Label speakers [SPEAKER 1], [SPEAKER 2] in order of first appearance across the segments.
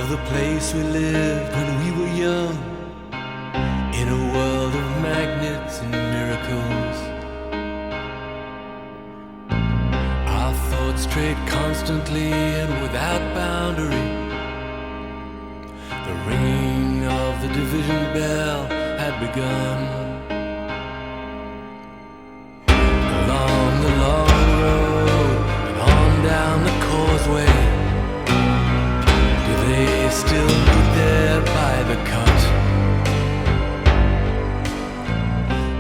[SPEAKER 1] the place we lived when we were young, in a world of magnets and miracles. Our thoughts strayed constantly and without boundary. The ringing of the division bell had begun. Along the long road and on down the causeway, do they still meet there by the cut?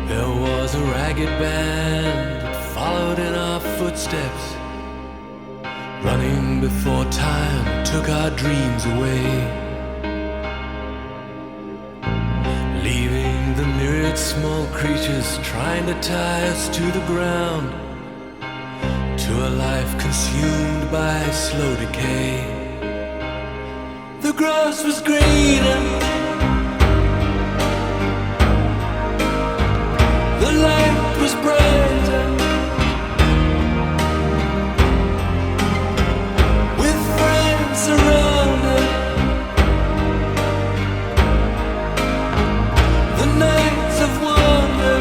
[SPEAKER 1] There was a ragged band that followed in our footsteps, running before time took our dreams away, leaving the myriad small creatures trying to tie us to the ground, to a life consumed by slow decay. The grass was greener, the light was brighter, with friends around us. The nights of wonder,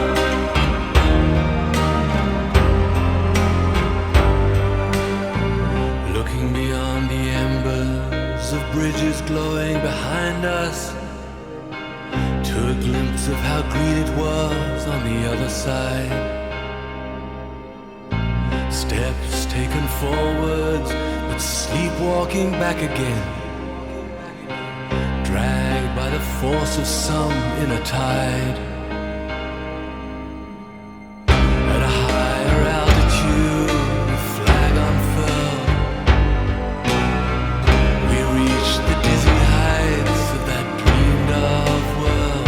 [SPEAKER 1] looking beyond the embers of bridges glowing behind us, to a glimpse of how green it was on the other side. Steps taken forwards, but sleepwalking back again, dragged by the force of some inner tide. At a higher altitude, the flag unfurled, we reached the dizzy heights of that dreamed of world.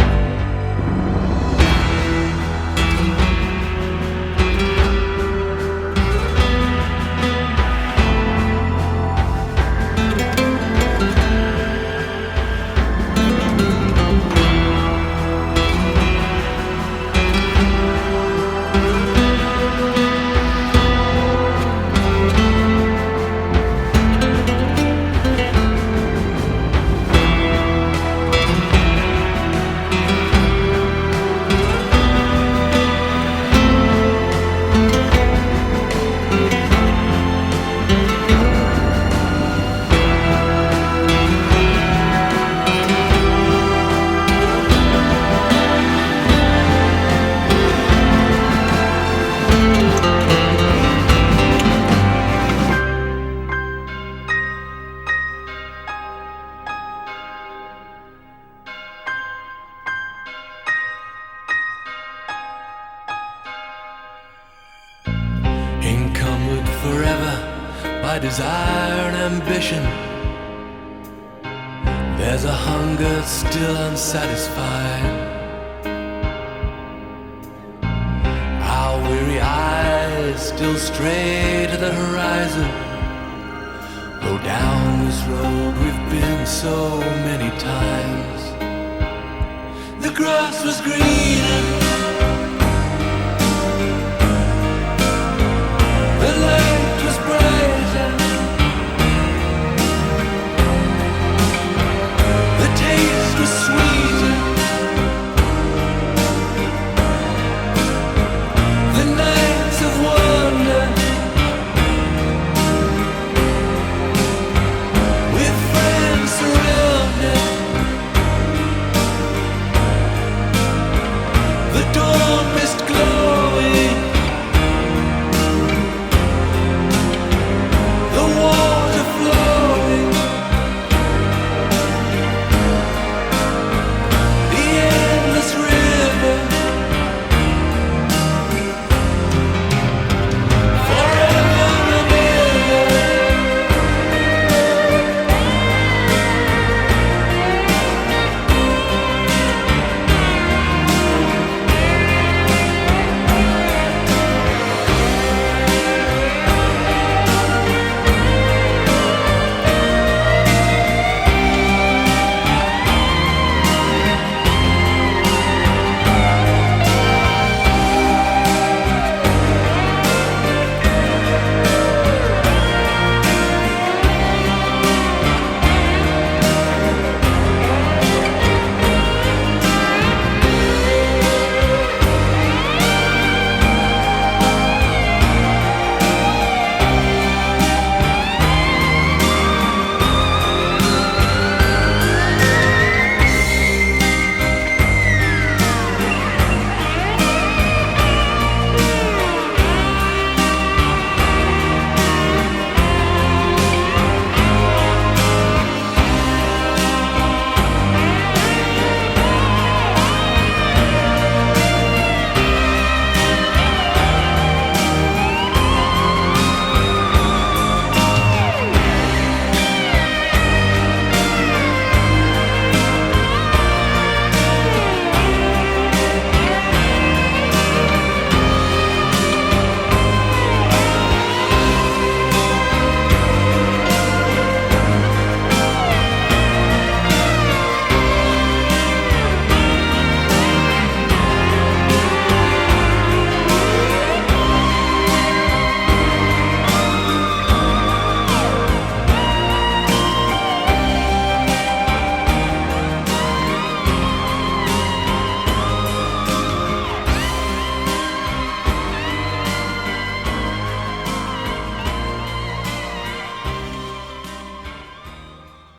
[SPEAKER 1] Encumbered forever by desire and ambition, there's a hunger still unsatisfied. Our weary eyes still stray to the horizon, though down this road we've been so many times. The grass was greener,